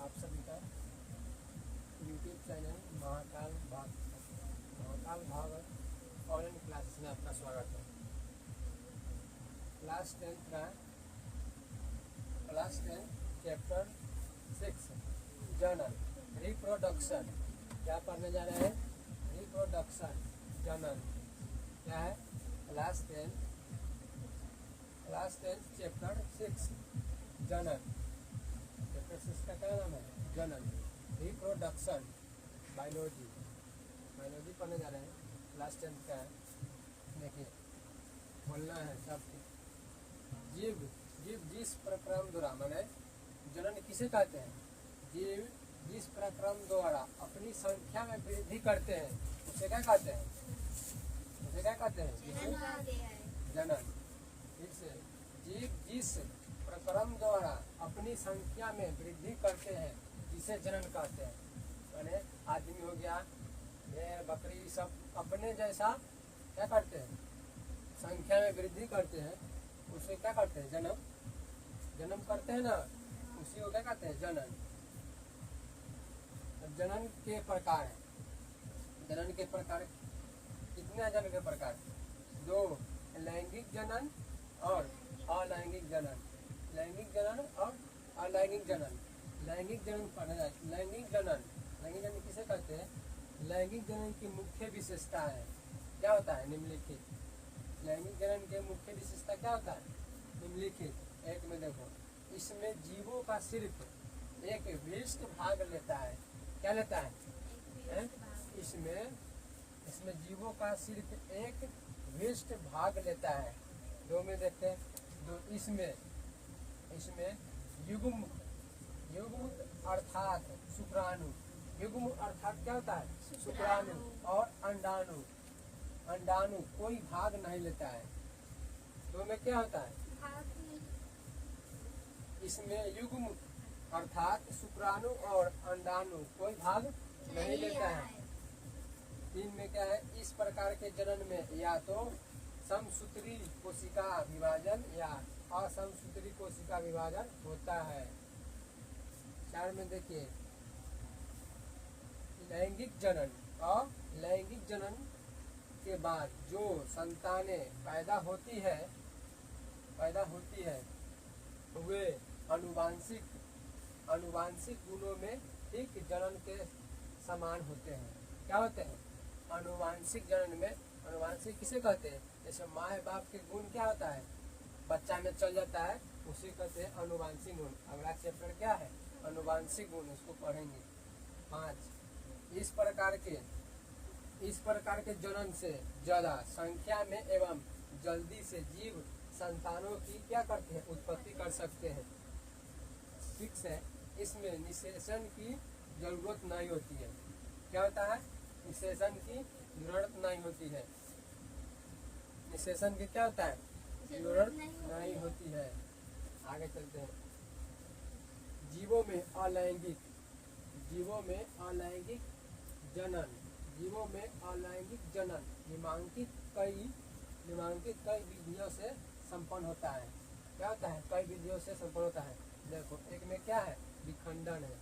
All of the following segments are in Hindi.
आप सभी का YouTube channel Mahakal Bhagwat online classes में आपका स्वागत है। क्लास 10 चैप्टर 6 जनन रिप्रोडक्शन। क्या पढ़ने जा रहे हैं? रिप्रोडक्शन जनन क्या है? क्लास 10 चैप्टर 6 जनन। चैप्टर 6 का क्या नाम है? जनन रिप्रोडक्शन। बायोलॉजी पढ़ने जा रहे हैं। क्लास 10 का है। देखिए बोलना है सब। जीव जिस प्रक्रम द्वारा माने जनन किसे कहते हैं? जीव जिस प्रक्रम द्वारा अपनी संख्या में वृद्धि करते हैं उसे क्या कहते हैं? जनन। फिर से जीव जिस प्रक्रम द्वारा अपनी संख्या में वृद्धि करते हैं जिसे जनन कहते हैं। माने आदमी हो गया, भेड़ बकरी सब अपने जैसा क्या करते हैं? संख्या में वृद्धि करते हैं, उसे क्या करते हैं? जन्म करते हैं ना, उसी को क्या कहते हैं? जनन। जनन के प्रकार है। जनन के प्रकार कितने? जनन के प्रकार 2, लैंगिक जनन और अलैंगिक जनन। लैंगिक जनन और अलैंगिक जनन। लैंगिक जनन पढ़ा जाए। लैंगिक जनन किसे कहते हैं? लैंगिक जनन की मुख्य विशेषता है क्या होता है? निम्नलिखित। लैंगिक जनन के मुख्य विशेषता क्या होता है? निम्नलिखित। एक में देखो, इसमें जीवों का सिर्फ एक विशिष्ट भाग लेता है। क्या लेता है? इसमें जीवों का सिर्फ एक विशिष्ट भाग लेता है। 2 में देखते हैं। इसमें युग्म अर्थात शुक्राणु। युग्म अर्थात क्या होता है? शुक्राणु और अंडाणु कोई भाग नहीं लेता है। 2 में क्या होता है? इसमें युग्म अर्थात शुक्राणु और अंडाणु कोई भाग नहीं लेता है। 3 में क्या है? इस प्रकार के जनन में या तो समसूत्री कोशिका विभाजन या असमसूत्री कोशिका विभाजन होता है। 4 में देखिए, लैंगिक जनन के बाद जो संतानें पैदा होती है वे अनुवांशिक गुणों में ठीक जनन के समान होते हैं। क्या होते हैं? अनुवांशिक जनन में। अनुवांशिक किसे कहते हैं? जैसे माँ बाप के गुण क्या होता है? बच्चा में चल जाता है, उसे कहते हैं अनुवांशिक गुण। अगला चैप्टर क्या है? अनुवांशिक गुण, इसको पढ़ेंगे। 5, इस प्रकार के जनन से ज्यादा संख्या में एवं जल्दी से जीव संतानों की क्या करते हैं? उत्पत्ति कर सकते हैं। 6 है, इसमें निषेचन की जरूरत नहीं होती है। क्या होता है? निषेचन की जरूरत नहीं होती है। निषेचन की क्या होता है? जरूरत नहीं होती है। आगे चलते हैं। जीवों में अलैंगिक जनन निम्नांकित कई विधियों से संपन्न होता है। क्या होता है? कई विधियों से संपन्न होता है। देखो, एक में क्या है? विखंडन है।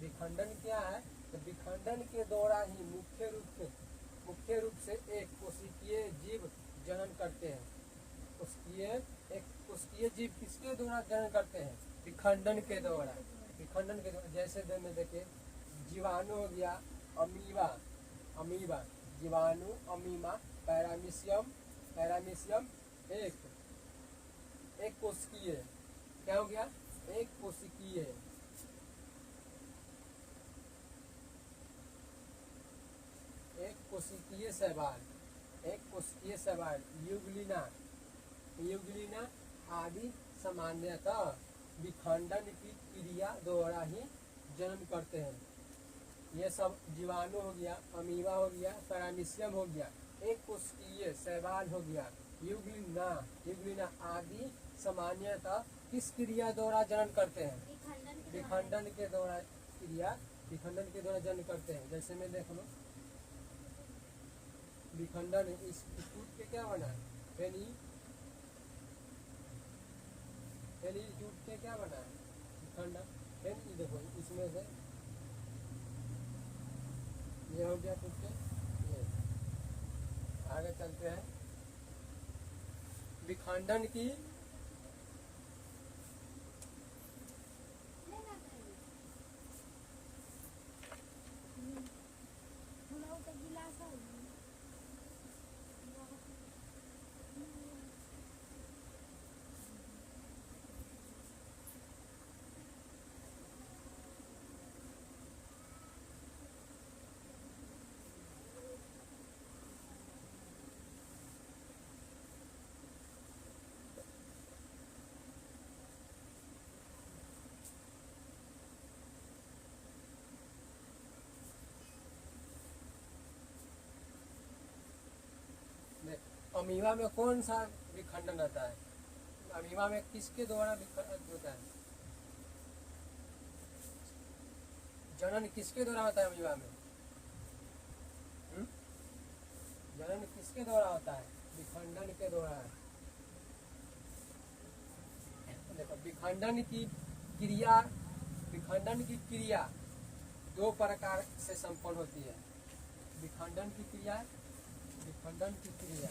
विखंडन क्या है? तो विखंडन के द्वारा ही मुख्य रूप से एक कोशिकीय जीव जनन करते हैं। एक कोशिकीय जीव किसके द्वारा जनन करते हैं? विखंडन के द्वारा। जैसे में देखिए, जीवाणु हो गया, अमीबा, जीवाणु, अमीमा, पैरामीशियम एक कोशिकीय। क्या हो गया? एक कोशिकीय। एक कोशिकीय शैवाल, यूग्लिना आदि सामान्यतः विखंडन की क्रिया द्वारा ही जन्म करते हैं। ये सब जीवाणु हो गया, अमीबा हो गया, पैरामीशियम हो गया, एक कोशिकीय शैवाल हो गया, यूग्लिना आदि सामान्यतः किस क्रिया द्वारा जन्म करते हैं? विखंडन के द्वारा जन्म करते हैं। जैसे में देख लो, विखंडन इस जूट के क्या बना है? जूट के क्या बना है? विखंडन फिर ये देखो इसमें से ये हो गया टूट के, ये आगे चलते हैं। विखंडन की अमीबा में कौन सा विखंडन रहता है? अमीबा में किसके द्वारा विखंडन होता है? जनन किसके द्वारा होता है अमीबा में? जनन किसके द्वारा होता है? विखंडन के द्वारा। देखो विखंडन की क्रिया दो प्रकार से संपन्न होती है। विखंडन की क्रिया विखंडन की क्रिया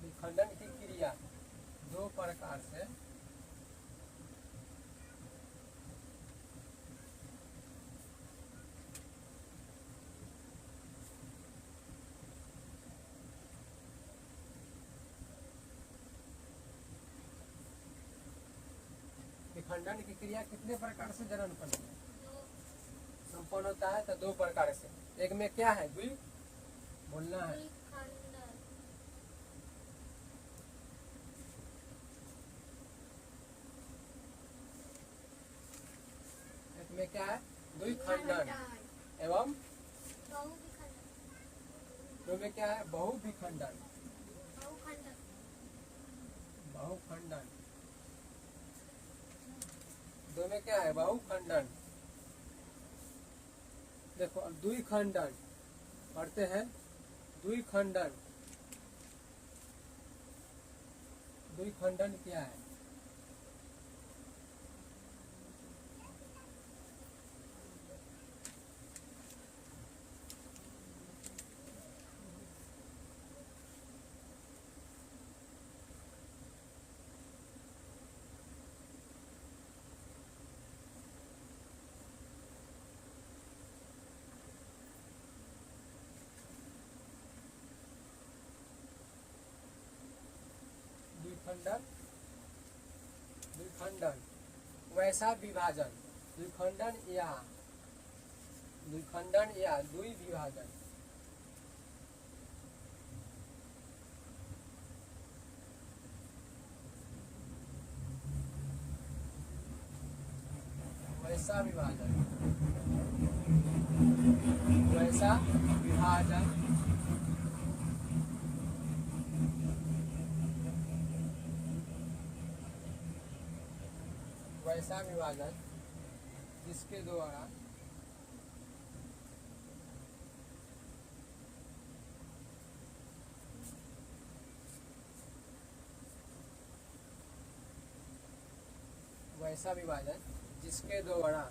विखंडन की क्रिया दो प्रकार से विखंडन की क्रिया कितने प्रकार से जनन संपन्न होता है? तो दो प्रकार से। एक में क्या है? बोलना है। एक में क्या है? द्विखंडन एवं दो में क्या है? बहुविखंडन। बहुखंडन। दो में क्या है? बहुखंडन। देखो द्विखंडन पढ़ते हैं। द्विखंडन द्विखंडन क्या है? द्विखंडन वैसा विभाजन। द्विखंडन या द्विविभाजन। वैसा विभाजन वैसा विभाजन वैसा विभाजन जिसके द्वारा वैसा विभाजन जिसके द्वारा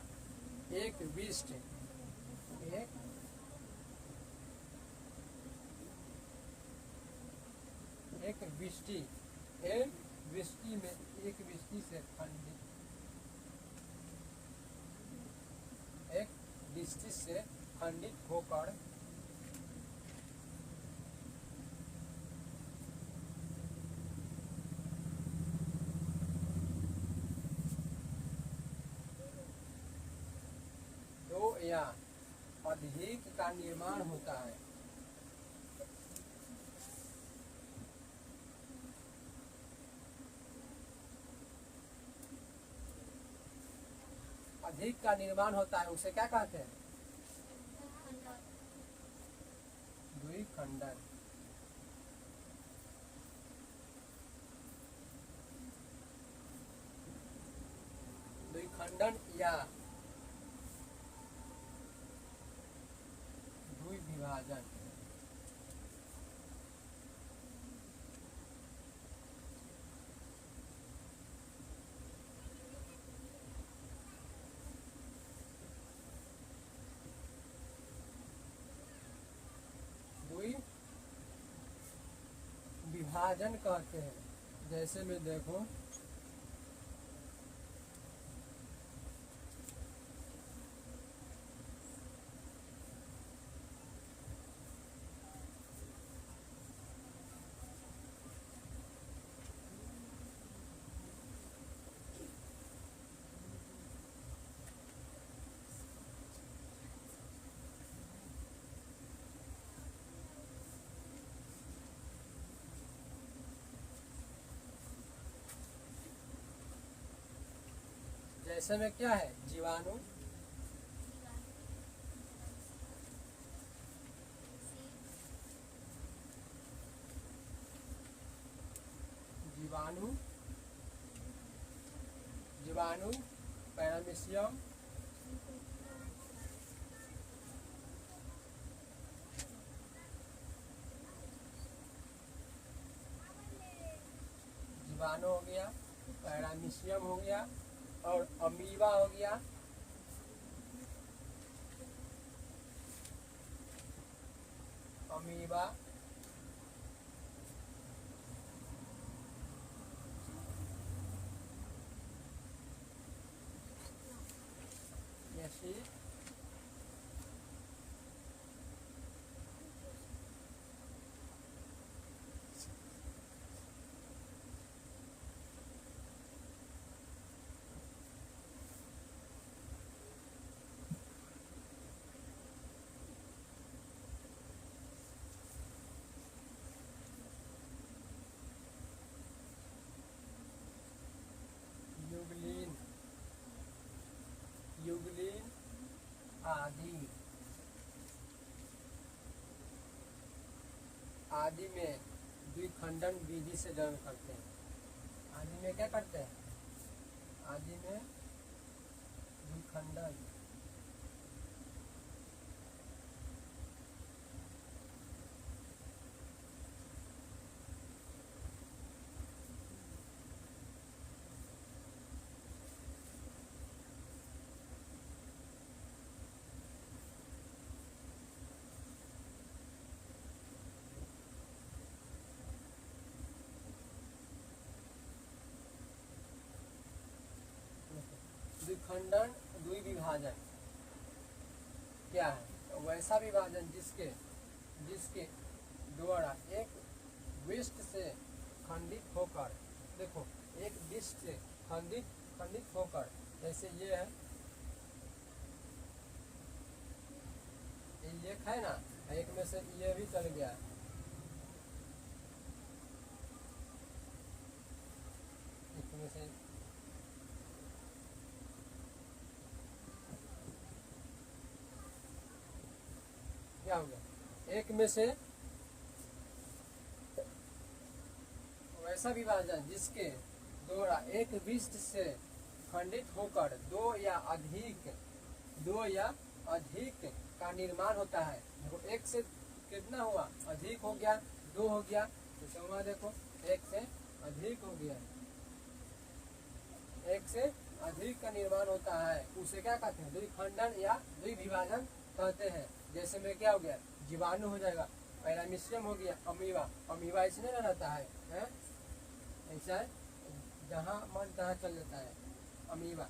एक विशिष्ट एक विष्टि में एक विष्टि से खंडित एक विष्टि से खंडित होकर दो या अधिक का निर्माण होता है। अधिक का निर्माण होता है उसे क्या कहते हैं? द्विखंडन। विखंडन या द्विविभाजन। द्विविभाजन कहते हैं। जैसे में देखो जैसे में क्या है, जीवाणु, जीवाणु, जीवाणु, पैरामीशियम, जीवाणु हो गया, पैरामीशियम हो गया और अमीबा हो गया। अमीबा, जैसे यूग्लिन, यूग्लिन आदि। आदि में द्विखंडन विधि से जन्म करते हैं। आदि में क्या करते हैं, आदि में द्विखंडन द्विखंडन द्विविभाजन क्या है, तो वैसा विभाजन जिसके द्वारा एक विष्ट से खंडित होकर, देखो एक विष्ट से खंडित होकर, जैसे ये है, ये है ना, एक में से ये भी चल गया, एक में से क्या हो गया, एक में से वैसा विभाजन जिसके द्वारा एक विष्ट से खंडित होकर दो या अधिक का निर्माण होता है। देखो एक से कितना हुआ, अधिक हो गया, दो हो गया, तो समझ देखो एक से अधिक हो गया, एक से अधिक का निर्माण होता है, उसे क्या कहते हैं, द्विखंडन या द्विविभाजन कहते हैं। जैसे में क्या हो गया, जीवाणु हो जाएगा, पैरामीशियम हो गया, अमीबा, अमीबा इसमें रहता है, ऐसा है, जहाँ मन तहाँ चल जाता है अमीबा।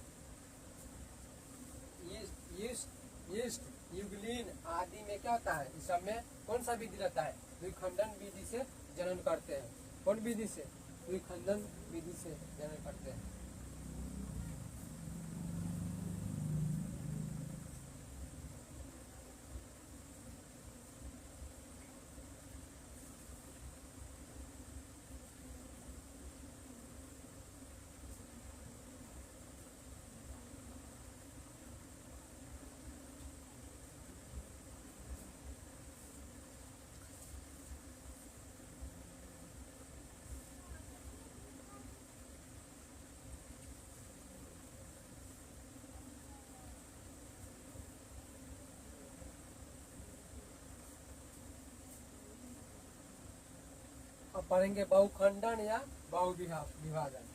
यीस्ट, यूग्लिन आदि में क्या होता है, इस सब में कौन सा विधि रहता है, द्विखंडन विधि से जनन करते हैं। कौन विधि से, द्विखंडन विधि से जनन करते हैं। पढ़ेंगे बहुखंडन या बहुविभाजन।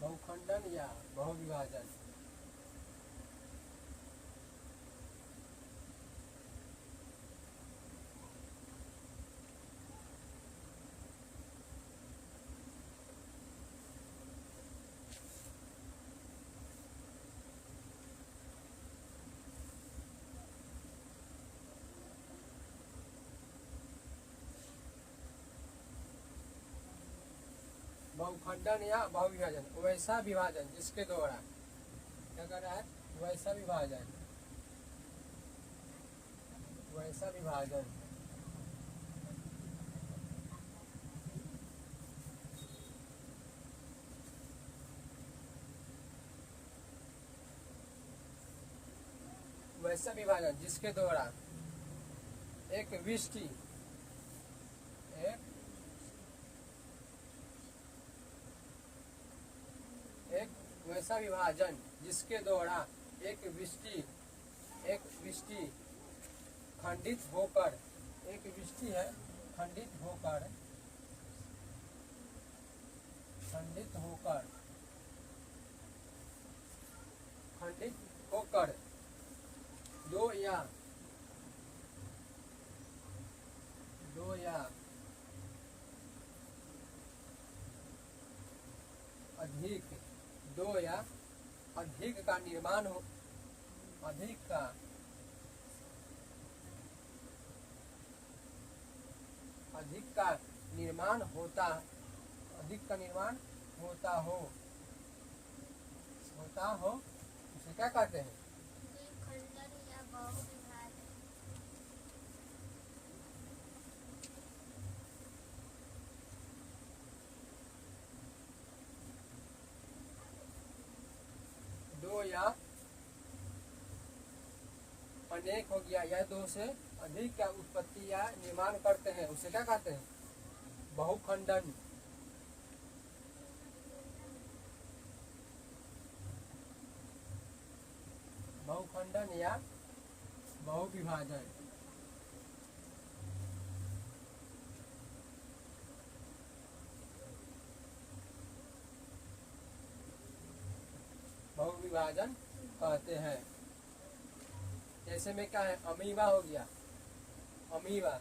बहुखंडन या बहुविभाजन। बहुखंडन या बहुविभाजन, वैसा विभाजन जिसके द्वारा क्या कर रहा है, वैसा विभाजन, वैसा विभाजन वैसा विभाजन जिसके द्वारा एक विष्टि वैसा विभाजन जिसके द्वारा एक विष्टि खंडित होकर, एक विष्टि है खंडित होकर दो या अधिक का निर्माण हो, अधिक का निर्माण होता हो उसे क्या कहते हैं, खंडन या बहुविभाजन। दो या अनेक हो गया या दो से अधिक का उत्पत्ति या निर्माण करते हैं उसे क्या कहते हैं, बहुखंडन। बहुखंडन या बहुविभाजन। बहुविभाजन कहते हैं। जैसे में क्या है, अमीबा हो गया, अमीबा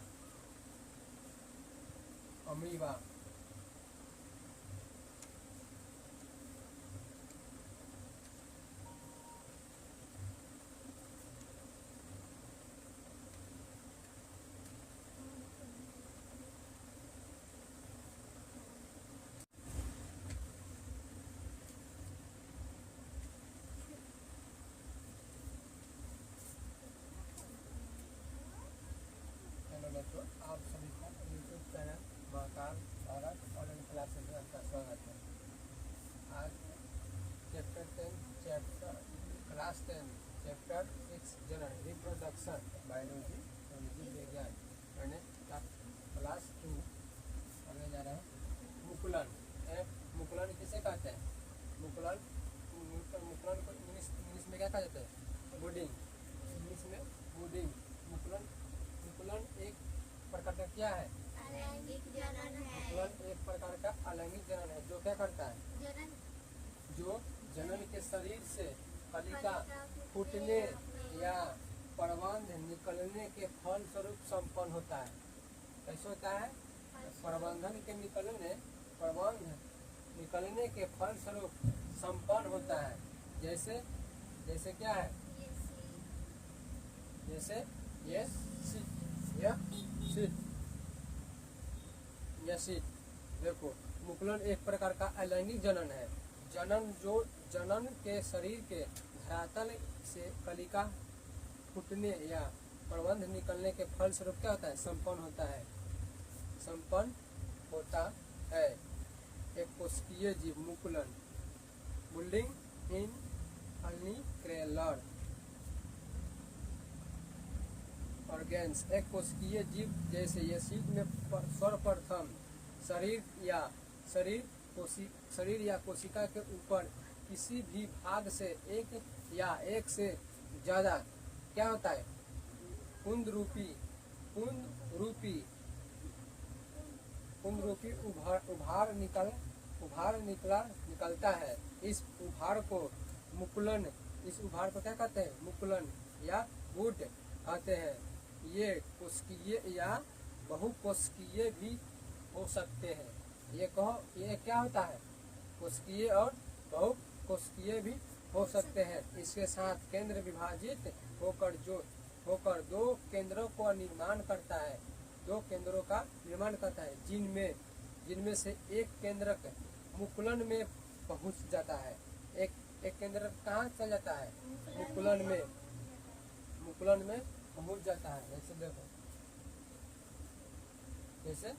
तो आप सभी का YouTube channel Mahakal Bharat online classes में आपका स्वागत है। आज class 10 chapter 6 general reproduction biology विज्ञान मैंने क्लास 2 पढ़ने जा रहे हैं। मुकुलन किसे कहते हैं, मुकुलन को इंग्लिश में क्या कहा जाता है, बुडिंग, इंग्लिश में बुडिंग। मुकुलन एक प्रकार का क्या है, अलैंगिक जनन है। मुकुलन एक प्रकार का अलैंगिक जनन है जो क्या करता है, जो जनन के शरीर से कलिका फूटने या प्रबंध निकलने के फल स्वरूप संपन्न होता है। कैसे होता है, प्रबंध निकलने के फल स्वरूप संपन्न होता है। जैसे क्या है, जैसे यह देखो, मुकुलन एक प्रकार का अलैंगिक जनन है। जनन के शरीर के धरातल से कलिका फूटने या प्रबंध निकलने के फल स्वरूप क्या होता है, संपन्न होता है। एक कोशिकीय जीव मुकुलन, बुल्डिंग इन अनिक्रेलर ऑर्गेन्स। एक कोशिकीय जीव जैसे यीस्ट में सर्वप्रथम शरीर या कोशिका के ऊपर किसी भी भाग से एक या एक से ज्यादा क्या होता है, कुंद रूपी उभार निकलता है। इस उभार को क्या कहते हैं? मुकुलन या वुड कहते हैं। ये कोशिकीय या बहुकोशिकीय भी हो सकते हैं। ये क्या होता है? कोशिकीय और बहुकोशिकीय भी हो सकते हैं। इसके साथ केंद्र विभाजित होकर दो केंद्रों का निर्माण करता है। जिनमें से एक केंद्रक मुकुलन में पहुंच जाता है। एक केंद्रक कहाँ चल जाता है? मुकुलन में पहुंच जाता है। ऐसे देखो, जैसे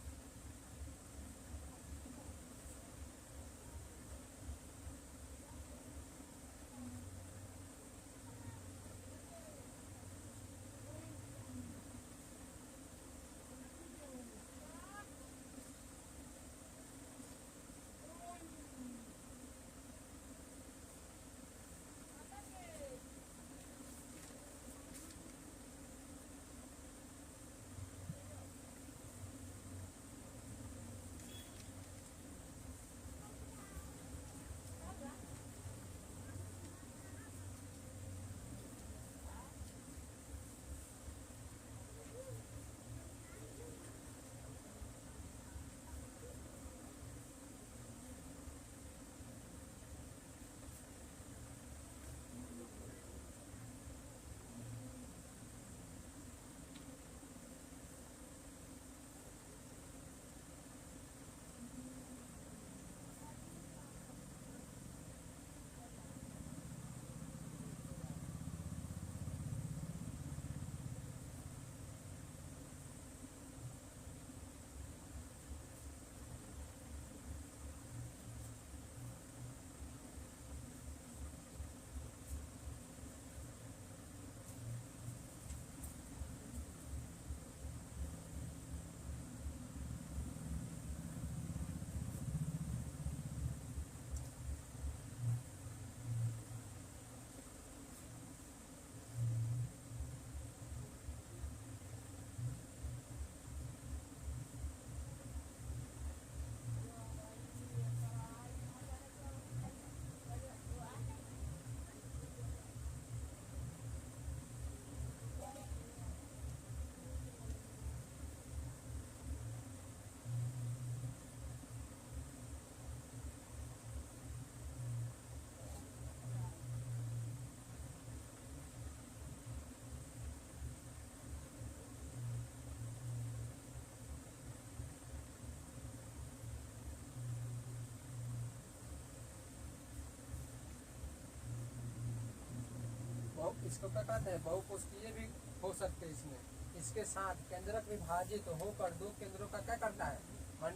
इसको क्या कहते हैं? बहुकोशिकीय भी हो सकते हैं। इसमें इसके साथ केंद्रक विभाजित होकर दो केंद्रों का क्या करता है? मान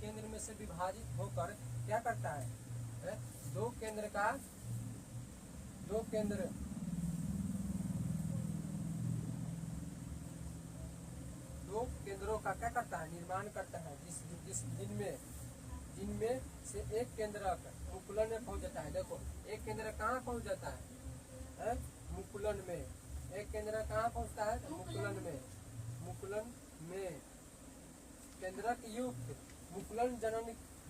केंद्र में से विभाजित होकर क्या करता है? दो केंद्रों का क्या करता है? निर्माण करता है। जिनमें से एक केंद्रक मुकुलन में पहुंच जाता है। देखो, एक केंद्र कहाँ पहुंच जाता है? मुकुलन में। एक केंद्र कहाँ पहुंचता है? मुकुलन में केंद्रक युक्त मुकुलन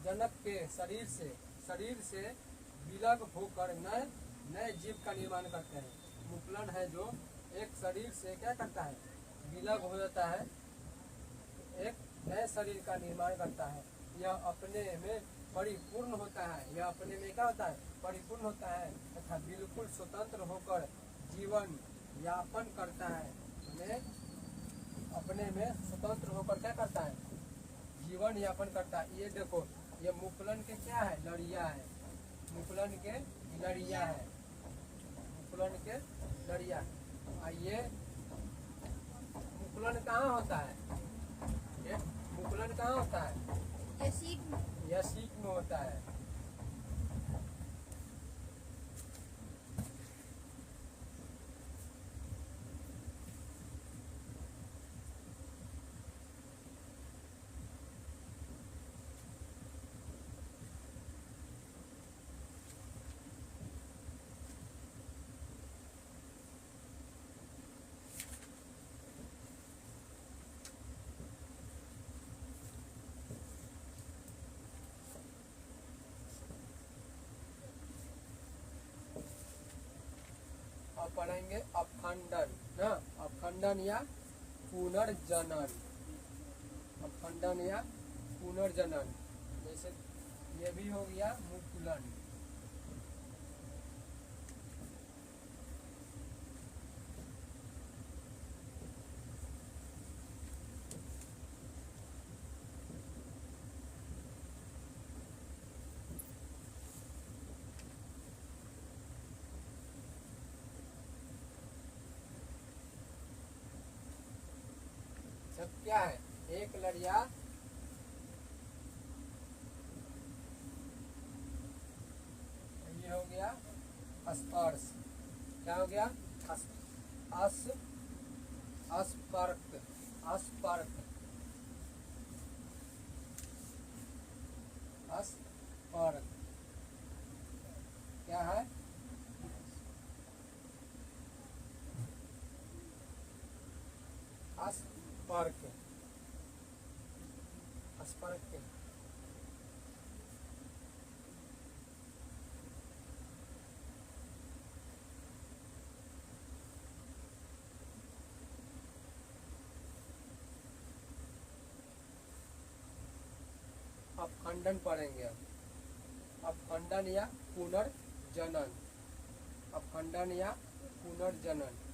जनक के शरीर से विलग होकर नए जीव का निर्माण करते हैं। मुकुलन है जो एक शरीर से क्या करता है? विलग हो जाता है, एक नए शरीर का निर्माण करता है। यह अपने में परिपूर्ण होता है। यह अपने में क्या होता है? परिपूर्ण होता है तथा बिल्कुल स्वतंत्र होकर जीवन यापन करता है। अपने में स्वतंत्र होकर क्या करता है? जीवन यापन करता है। ये देखो, ये मुकुलन के क्या है? लड़िया है। मुकुलन के लड़िया है। ये मुकुलन कहाँ होता है? ये मुकुलन कहाँ होता है? यह सीख में होता है। पढ़ेंगे अपखंडन ना, अपखंडन या पुनर्जनन, अपखंडन या पुनर्जनन। जैसे ये भी हो गया मुकुलन। सब क्या है, एक लड़िया ये हो गया स्पर्श, क्या हो गया अस्पर्क, अस्पर्क, अस्पर्क क्या है, अस्पर्क, अस्पर्क। अपखंडन पढ़ेंगे अब, अपखंडन या पुनर्जनन, अपखंडन या पुनर्जनन।